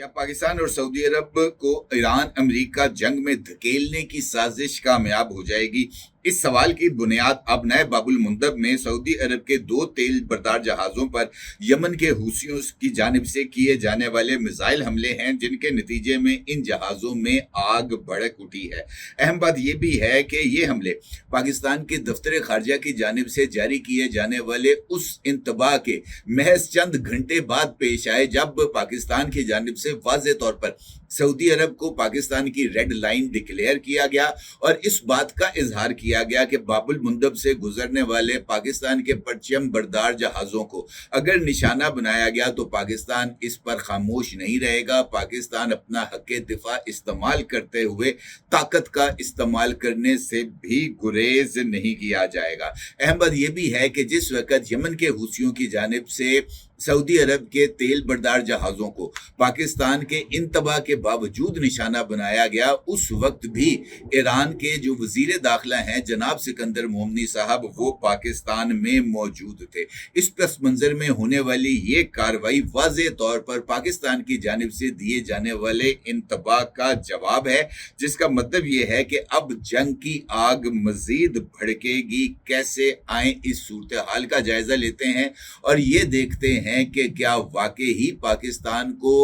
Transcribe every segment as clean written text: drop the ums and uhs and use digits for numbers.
क्या पाकिस्तान और सऊदी अरब को ईरान अमेरिका जंग में धकेलने की साजिश कामयाब हो जाएगी? इस सवाल की बुनियाद अब नए बाबुल मुंदब में सऊदी अरब के 2 तेल बरदार जहाजों पर यमन के हूसियों की जानिब से किए जाने वाले मिसाइल हमले हैं, जिनके नतीजे में इन जहाजों में आग भड़क उठी है। अहम बात यह भी है कि ये हमले पाकिस्तान के दफ्तर खारजा की जानिब से जारी किए जाने वाले उस इंतबाह के महज चंद घंटे बाद पेश आए, जब पाकिस्तान की जानिब से वाज़ेह तौर पर सऊदी अरब को पाकिस्तान की रेड लाइन डिक्लेयर किया गया और इस बात का इजहार किया गया कि बाबुल मुंदब से गुजरने वाले पाकिस्तान के परचम बरदार जहाजों को अगर निशाना बनाया गया तो पाकिस्तान इस पर खामोश नहीं रहेगा। पाकिस्तान अपना हक़ दिफा इस्तेमाल करते हुए ताकत का इस्तेमाल करने से भी गुरेज नहीं किया जाएगा। अहम बात यह भी है कि जिस वक़्त यमन के हूसियों की जानिब से सऊदी अरब के तेल बरदार जहाजों को पाकिस्तान के इंतबा के बावजूद निशाना बनाया गया, उस वक्त भी ईरान के जो वजीर दाखिला हैं जनाब सिकंदर मोमनी साहब, वो पाकिस्तान में मौजूद थे। इस पस मंजर में होने वाली ये कार्रवाई वाज़ेह तौर पर पाकिस्तान की जानिब से दिए जाने वाले इंतबा का जवाब है, जिसका मतलब ये है कि अब जंग की आग मजीद भड़केगी। कैसे आए इस सूरत हाल का जायजा लेते हैं और ये देखते हैं कि क्या वाकई ही पाकिस्तान को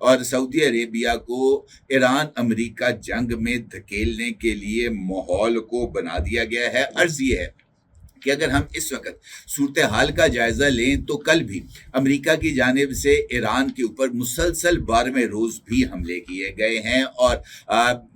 और सऊदी अरेबिया को ईरान अमेरिका जंग में धकेलने के लिए माहौल को बना दिया गया है। अर्ज ये है कि अगर हम इस वक्त सूरत हाल का जायजा लें तो कल भी अमेरिका की जानिब से ईरान के ऊपर मुसलसल 12वें रोज भी हमले किए गए हैं और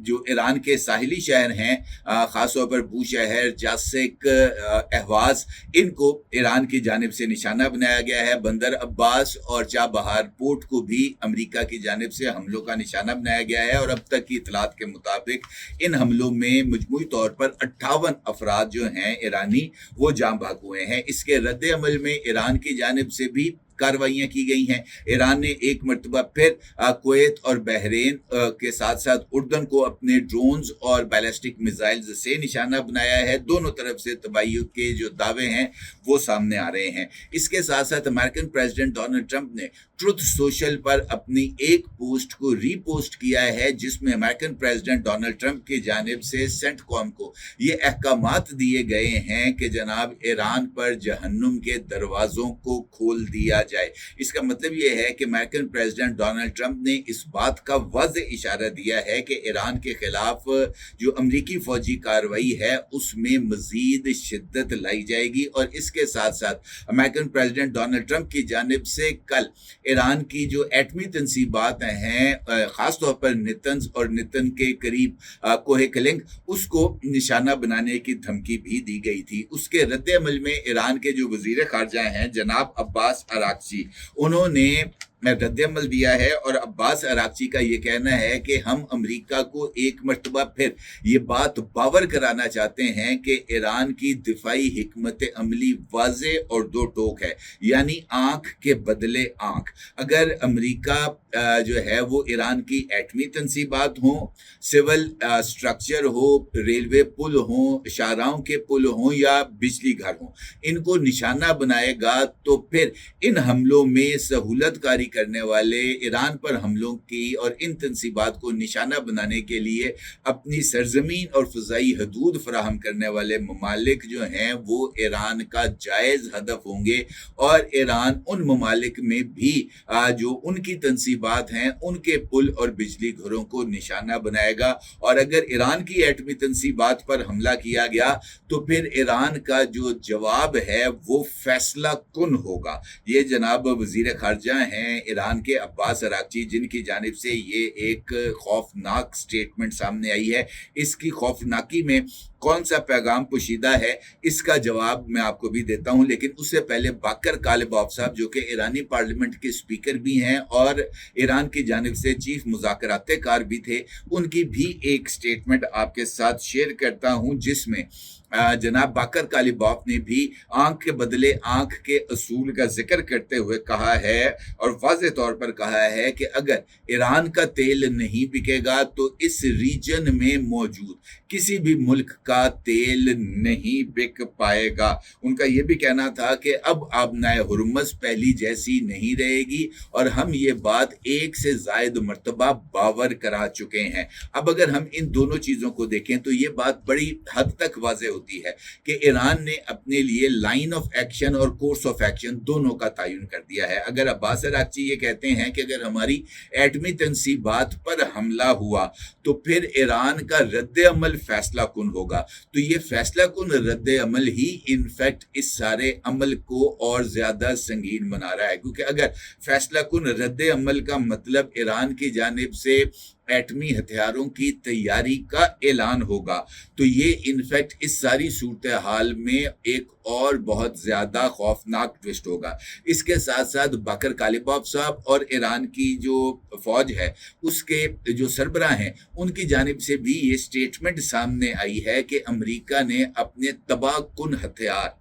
जो ईरान के साहिली शहर हैं, ख़ासतौर पर बू शहर, जासिक, अहवाज, इनको ईरान की जानिब से निशाना बनाया गया है। बंदर अब्बास और चाबहार पोर्ट को भी अमेरिका की जानिब से हमलों का निशाना बनाया गया है और अब तक की इतलात के मुताबिक इन हमलों में मजमूई तौर पर 58 अफराद जो हैं ईरानी वो जाम भाग हुए हैं। इसके रद्द अमल में ईरान की जानिब से भी कार्रवाइयाँ की गई हैं। ईरान ने एक मरतबा फिर कुवैत और बहरीन के साथ साथ उर्दन को अपने ड्रोन्स और बैलिस्टिक मिसाइल्स से निशाना बनाया है। दोनों तरफ से तबाही के जो दावे हैं वो सामने आ रहे हैं। इसके साथ साथ अमेरिकन प्रेसिडेंट डोनाल्ड ट्रंप ने ट्रुथ सोशल पर अपनी एक पोस्ट को रीपोस्ट किया है, जिसमें अमेरिकन प्रेसिडेंट डोनाल्ड ट्रंप की जानिब से सेंटकॉम को ये अहकामात दिए गए हैं कि जनाब ईरान पर जहन्नुम के दरवाज़ों को खोल दिया जाए। इसका मतलब ये है कि अमेरिकन प्रेसिडेंट डोनाल्ड ट्रंप ने इस बात का वाज़ेह इशारा दिया है कि ईरान के खिलाफ जो अमरीकी फौजी कार्रवाई है उसमें मजीद शिद्दत लाई जाएगी। और इसके साथ साथ अमेरिकन प्रेसिडेंट डोनाल्ड ट्रंप की जानिब से कल ईरान की जो एटमी तंसीबात हैं, ख़ासतौर पर नितंज और नितन के करीब कोहे कलिंग, उसको निशाना बनाने की धमकी भी दी गई थी। उसके रद्द अमल में ईरान के जो वज़ीर ख़ारजा हैं जनाब अब्बास अराक्ची, उन्होंने रद्द अमल दिया है और अब्बास अराक्ची का ये कहना है कि हम अमेरिका को एक मरतबा फिर ये बात बावर कराना चाहते हैं कि ईरान की दिफाई हिकमत अमली वाज़ेह और दो टोक है, यानी आंख के बदले आंख। अगर अमेरिका जो है वो ईरान की एटमी तंसीबात हो, सिविल स्ट्रक्चर हो, रेलवे पुल हो, शाहराहों के पुल हो या बिजली घर हो, इनको निशाना बनाएगा तो फिर इन हमलों में सहूलत कारी करने वाले, ईरान पर हमलों की और इन तंसीबात को निशाना बनाने के लिए अपनी सरजमीन और फ़ज़ाई हदूद फराहम करने वाले ममालिक जो हैं वो ईरान का जायज़ हदफ होंगे और ईरान उन ममालिक में भी जो उनकी तंसीबात हैं उनके पुल और बिजली घरों को निशाना बनाएगा। और अगर ईरान की एटमी तंसीबात पर हमला किया गया तो फिर ईरान का जो जवाब है वो फैसला कुन होगा। ये जनाब वज़ीर ख़ारजा हैं ईरान के अब्बास अराक्ची, जिनकी जानिब से ये एक खौफनाक स्टेटमेंट सामने आई है। इसकी खौफनाकी में कौन सा पैगाम पोशीदा है, इसका जवाब मैं आपको भी देता हूं, लेकिन उससे पहले बाकर कालिबॉफ साहब जो कि ईरानी पार्लियामेंट के स्पीकर भी हैं और ईरान की जानिब से चीफ मुज़ाकरात कार भी थे, उनकी भी एक स्टेटमेंट आपके साथ शेयर करता हूं, जिसमें जनाब बाकर कालिबॉफ ने भी आंख के बदले आंख के असूल का जिक्र करते हुए कहा है और वाज़ेह तौर पर कहा है कि अगर ईरान का तेल नहीं बिकेगा तो इस रीजन में मौजूद किसी भी मुल्क का तेल नहीं बिक पाएगा। उनका यह भी कहना था कि अब आबनाए हुर्मुज़ पहली जैसी नहीं रहेगी और हम ये बात एक से ज़ायद मर्तबा बावर करा चुके हैं। अब अगर हम इन दोनों चीज़ों को देखें तो ये बात बड़ी हद तक वाज़ेह होती है कि ईरान ने अपने लिए लाइन ऑफ एक्शन और कोर्स ऑफ एक्शन दोनों का तयन कर दिया है। अगर अब्बास अरागची ये कहते हैं कि अगर हमारी एटमी तंसीबात पर हमला हुआ तो फिर ईरान का रद्द अमल फैसला कुन होगा, तो ये फैसला कुन रद्द अमल ही इनफैक्ट इस सारे अमल को और ज्यादा संगीन बना रहा है, क्योंकि अगर फैसला कुन रद्द अमल का मतलब ईरान की जानिब से एटमी हथियारों की तैयारी का ऐलान होगा तो ये इनफैक्ट इस सारी सूरत हाल में एक और बहुत ज़्यादा खौफनाक ट्विस्ट होगा। इसके साथ साथ बाकर कालिबॉफ साहब और ईरान की जो फौज है उसके जो सरबराह हैं उनकी जानिब से भी ये स्टेटमेंट सामने आई है कि अमेरिका ने अपने तबाह कुन हथियार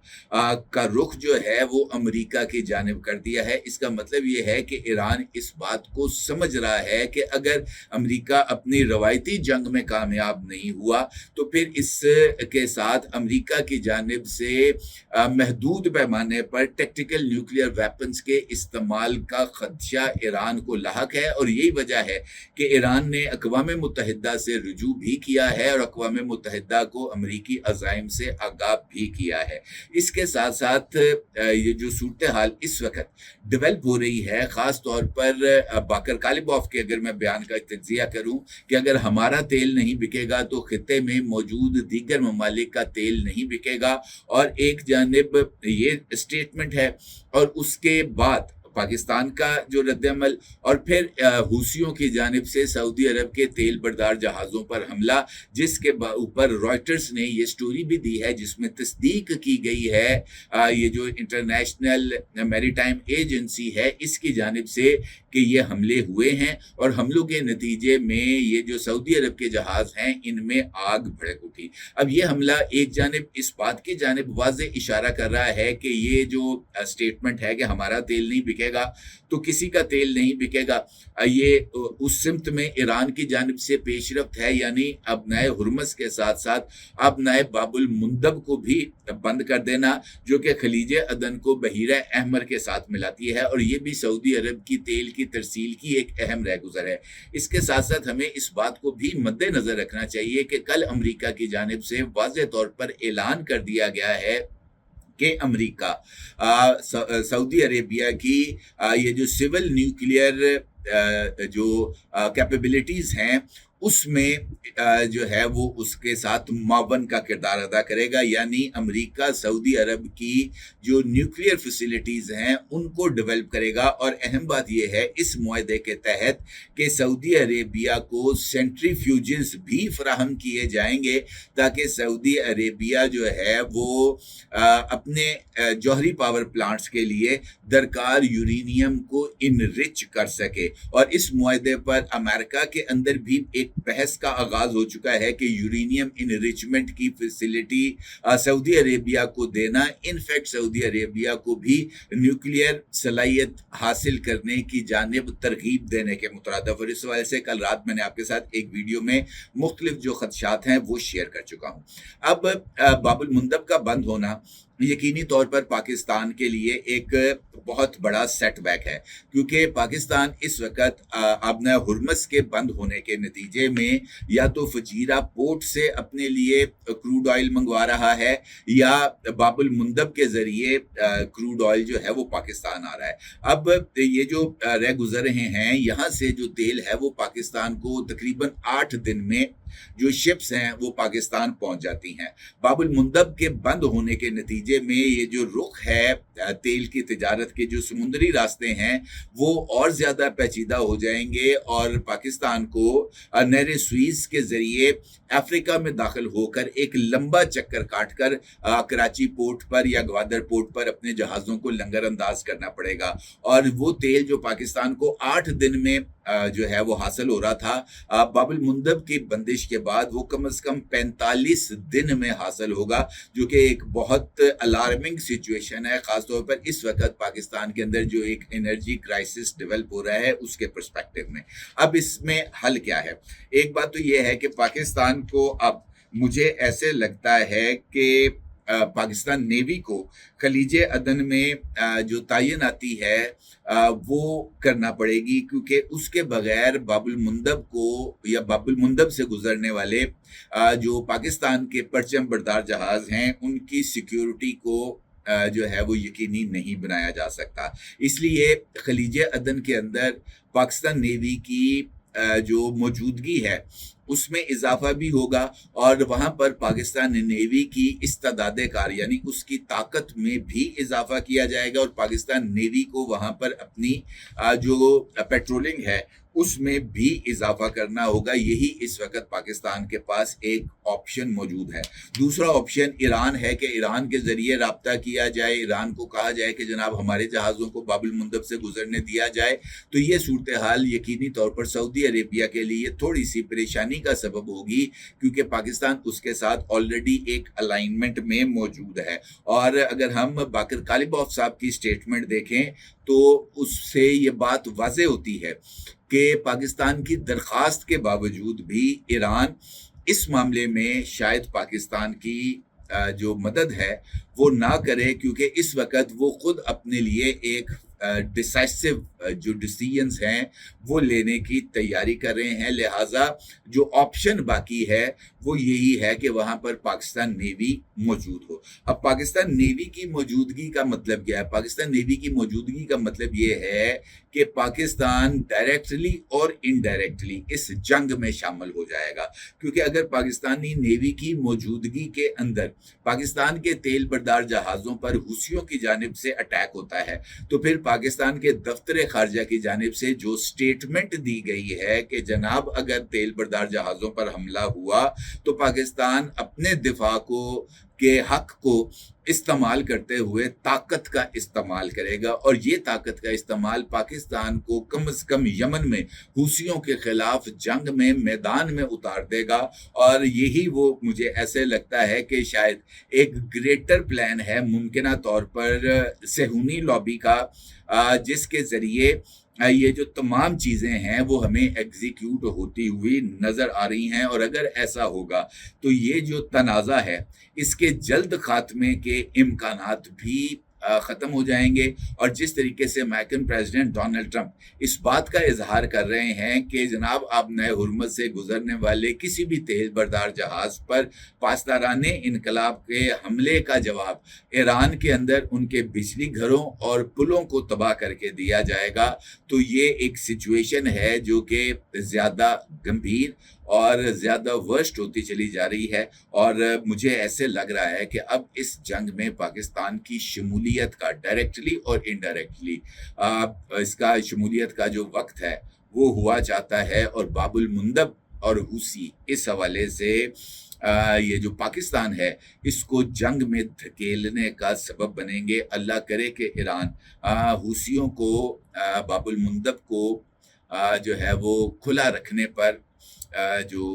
का रुख जो है वो अमेरिका की जानिब कर दिया है। इसका मतलब ये है कि ईरान इस बात को समझ रहा है कि अगर अमेरिका अपनी रवायती जंग में कामयाब नहीं हुआ तो फिर इसके साथ अमेरिका की जानिब से महदूद पैमाने पर टैक्टिकल न्यूक्लियर वेपन्स के इस्तेमाल का खदशा ईरान को लाहक है। और यही वजह है कि ईरान ने अक़वाम मुत्तहिदा से रुजू भी किया है और अक़वाम मुत्तहिदा को अमरीकी अज़ाइम से आगाह भी किया है। इसके साथ साथ ये जो सूरत हाल इस वक्त डेवलप हो रही है, ख़ास तौर पर बाकर कालिबॉफ के अगर मैं बयान का तज्ज़िया करूं कि अगर हमारा तेल नहीं बिकेगा तो खित्ते में मौजूद दीगर ममालिक का तेल नहीं बिकेगा, और एक जानिब ये स्टेटमेंट है और उसके बाद पाकिस्तान का जो रद्दअमल और फिर हूसियों की जानिब से सऊदी अरब के तेल बरदार जहाज़ों पर हमला, जिसके ऊपर रॉयटर्स ने ये स्टोरी भी दी है जिसमें तस्दीक की गई है ये जो इंटरनेशनल मैरीटाइम एजेंसी है इसकी जानिब से कि ये हमले हुए हैं और हमलों के नतीजे में ये जो सऊदी अरब के जहाज़ हैं इनमें आग भड़क उठी। अब ये हमला एक जानिब इस बात की जानिब वाज़े इशारा कर रहा है कि ये जो स्टेटमेंट है कि हमारा तेल नहीं बिकेगा तो किसी का तेल नहीं बिकेगा, ये उस सिमत में ईरान की जानिब से पेशरफ्त है, यानी अबनाए हुर्मुज़ के साथ साथ अबनाए बाबुल मुंदब को भी बंद कर देना जो कि खलीज अदन को बहीरा अहमर के साथ मिलाती है, और ये भी सऊदी अरब की तेल की तरसील की एक अहम रहगुजर है। इसके साथ साथ हमें इस बात को भी मद्देनजर रखना चाहिए कि कल अमेरिका की जानिब से वाज़ेह तौर पर ऐलान कर दिया गया है कि अमेरिका सऊदी अरेबिया की ये जो सिविल न्यूक्लियर जो कैपेबिलिटीज़ हैं उसमें जो है वो उसके साथ मावन का किरदार अदा करेगा, यानी अमेरिका सऊदी अरब की जो न्यूक्लियर फैसिलिटीज़ हैं उनको डेवलप करेगा। और अहम बात यह है इस मुआहदे के तहत कि सऊदी अरेबिया को सेंट्रीफ्यूजेस भी फराहम किए जाएंगे ताकि सऊदी अरेबिया जो है वो अपने जौहरी पावर प्लांट्स के लिए दरकार यूरेनियम को इनरिच कर सके। और इस मुआहदे पर अमेरिका के अंदर भी एक बहस का आगाज हो चुका है कि यूरेनियम इनरिचमेंट की फैसिलिटी सऊदी अरेबिया को देना इनफैक्ट सऊदी अरेबिया को भी न्यूक्लियर सलाहियत हासिल करने की जानिब तरगीब देने के मुतरादिफ। और इस वजह से कल रात मैंने आपके साथ एक वीडियो में मुख्तलिफ जो खदशात हैं वो शेयर कर चुका हूँ। अब बाबुल मुंदब का बंद होना यकीनी तौर पर पाकिस्तान के लिए एक बहुत बड़ा सेटबैक है, क्योंकि पाकिस्तान इस वक्त अबना हुर्मुज़ के बंद होने के नतीजे में या तो फजीरा पोर्ट से अपने लिए क्रूड ऑयल मंगवा रहा है या बाबुल मुंदब के ज़रिए क्रूड ऑयल जो है वो पाकिस्तान आ रहा है। अब ये जो रह गुजर रहे हैं यहाँ से जो तेल है वो पाकिस्तान को तकरीबन 8 दिन में जो शिप्स हैं वो पाकिस्तान पहुंच जाती हैं। बाबुल मुंदब के बंद होने के नतीजे में ये जो रुख है तेल की तिजारत के जो समुद्री रास्ते हैं वो और ज़्यादा पेचीदा हो जाएंगे और पाकिस्तान को नहर सुइज के ज़रिए अफ्रीका में दाखिल होकर एक लंबा चक्कर काटकर कराची पोर्ट पर या ग्वादर पोर्ट पर अपने जहाज़ों को लंगर अंदाज करना पड़ेगा। और वो तेल जो पाकिस्तान को 8 दिन में जो है वो हासिल हो रहा था, बाबुल मुंदब की बंदिश के बाद वो कम से कम 45 दिन में हासिल होगा, जो कि एक बहुत अलार्मिंग सिचुएशन है, खासतौर पर इस वक्त पाकिस्तान के अंदर जो एक एनर्जी क्राइसिस डेवलप हो रहा है उसके पर्सपेक्टिव में। अब इसमें हल क्या है? एक बात तो ये है कि पाकिस्तान को अब मुझे ऐसे लगता है कि पाकिस्तान नेवी को खलीजे अदन में जो तैनाती है वो करना पड़ेगी, क्योंकि उसके बगैर बाबुल मुंदब को या बाबुल मुंदब से गुजरने वाले जो पाकिस्तान के परचम बरदार जहाज हैं उनकी सिक्योरिटी को जो है वो यकीनी नहीं बनाया जा सकता। इसलिए खलीजे अदन के अंदर पाकिस्तान नेवी की जो मौजूदगी है उसमें इजाफा भी होगा और वहाँ पर पाकिस्तान नेवी की इस्तादाद कार यानी उसकी ताकत में भी इजाफा किया जाएगा और पाकिस्तान नेवी को वहाँ पर अपनी जो पेट्रोलिंग है उसमें भी इजाफा करना होगा। यही इस वक्त पाकिस्तान के पास एक ऑप्शन मौजूद है। दूसरा ऑप्शन ईरान है कि ईरान के ज़रिए राब्ता किया जाए, ईरान को कहा जाए कि जनाब हमारे जहाज़ों को बाबुल मुंदब से गुजरने दिया जाए। तो ये सूरत हाल यकीनी तौर पर सऊदी अरेबिया के लिए थोड़ी सी परेशानी का सबब होगी, क्योंकि पाकिस्तान उसके साथ ऑलरेडी एक अलाइनमेंट में मौजूद है। और अगर हम बाकर कालिबॉफ साहब की स्टेटमेंट देखें तो उससे ये बात वाज़े होती है कि पाकिस्तान की दरख्वास्त के बावजूद भी ईरान इस मामले में शायद पाकिस्तान की जो मदद है वो ना करे, क्योंकि इस वक्त वो खुद अपने लिए एक डिसाइसिव जो डिसीजंस हैं वो लेने की तैयारी कर रहे हैं। लिहाजा जो ऑप्शन बाकी है वो यही है कि वहाँ पर पाकिस्तान नेवी मौजूद हो। अब पाकिस्तान नेवी की मौजूदगी का मतलब क्या है? पाकिस्तान नेवी की मौजूदगी का मतलब ये है कि पाकिस्तान डायरेक्टली और इनडायरेक्टली इस जंग में शामिल हो जाएगा, क्योंकि अगर पाकिस्तानी नेवी की मौजूदगी के अंदर पाकिस्तान के तेल बरदार जहाज़ों पर हुसियों की जानिब से अटैक होता है तो फिर पाकिस्तान के दफ्तर खारजा की जानिब से जो स्टेटमेंट दी गई है कि जनाब अगर तेल बरदार जहाज़ों पर हमला हुआ तो पाकिस्तान अपने दिफा के हक को इस्तेमाल करते हुए ताकत का इस्तेमाल करेगा और ये ताकत का इस्तेमाल पाकिस्तान को कम से कम यमन में हुसियों के खिलाफ जंग में मैदान में उतार देगा। और यही वो मुझे ऐसे लगता है कि शायद एक ग्रेटर प्लान है मुमकिना तौर पर सेहूनी लॉबी का, जिसके ज़रिए ये जो तमाम चीज़ें हैं वो हमें एग्जीक्यूट होती हुई नज़र आ रही हैं। और अगर ऐसा होगा तो ये जो तनाज़ा है इसके जल्द खात्मे के इम्कानात भी ख़त्म हो जाएंगे। और जिस तरीके से अमेरिकन प्रेसिडेंट डोनाल्ड ट्रंप इस बात का इजहार कर रहे हैं कि जनाब आप नए हुर्मत से गुजरने वाले किसी भी तेल बरदार जहाज़ पर पासदाराने इनकलाब के हमले का जवाब ईरान के अंदर उनके बिजली घरों और पुलों को तबाह करके दिया जाएगा, तो ये एक सिचुएशन है जो कि ज़्यादा गंभीर और ज़्यादा वर्स्ट होती चली जा रही है। और मुझे ऐसे लग रहा है कि अब इस जंग में पाकिस्तान की शमूलियत का डायरेक्टली और इनडायरेक्टली इसका शमूलियत का जो वक्त है वो हुआ चाहता है। और बाबुल मुंदब और हुसी इस हवाले से ये जो पाकिस्तान है इसको जंग में धकेलने का सबब बनेंगे। अल्लाह करे कि ईरान हुसियों को बाबुल मुंदब को जो है वो खुला रखने पर जो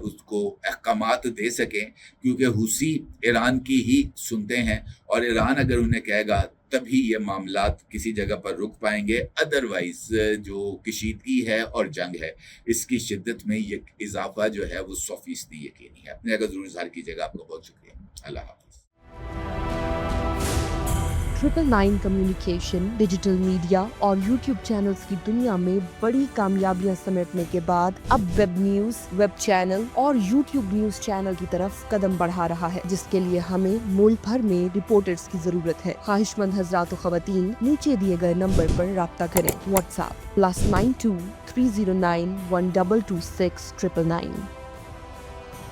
उसको अहकामात दे सकें, क्योंकि हुसी ईरान की ही सुनते हैं और ईरान अगर उन्हें कहेगा तभी ये मामलात किसी जगह पर रुक पाएंगे। अदरवाइज जो कशीदगी है और जंग है इसकी शिद्दत में ये इजाफा जो है वो 100% यकीनी है। अपने अगर ज़रूर इज़हार कीजिएगा। आपका बहुत शुक्रिया। अल्लाह हाफ़िज़। 999 कम्युनिकेशन, डिजिटल मीडिया और यूट्यूब चैनल्स की दुनिया में बड़ी कामयाबियां समेटने के बाद अब वेब न्यूज, वेब चैनल और यूट्यूब न्यूज चैनल की तरफ कदम बढ़ा रहा है, जिसके लिए हमें मुल्क भर में रिपोर्टर्स की जरूरत है। ख्वाहिशमंद हजरात व खवातीन नीचे दिए गए नंबर पर राब्ता करें। व्हाट्सएप +92 309 1226 999।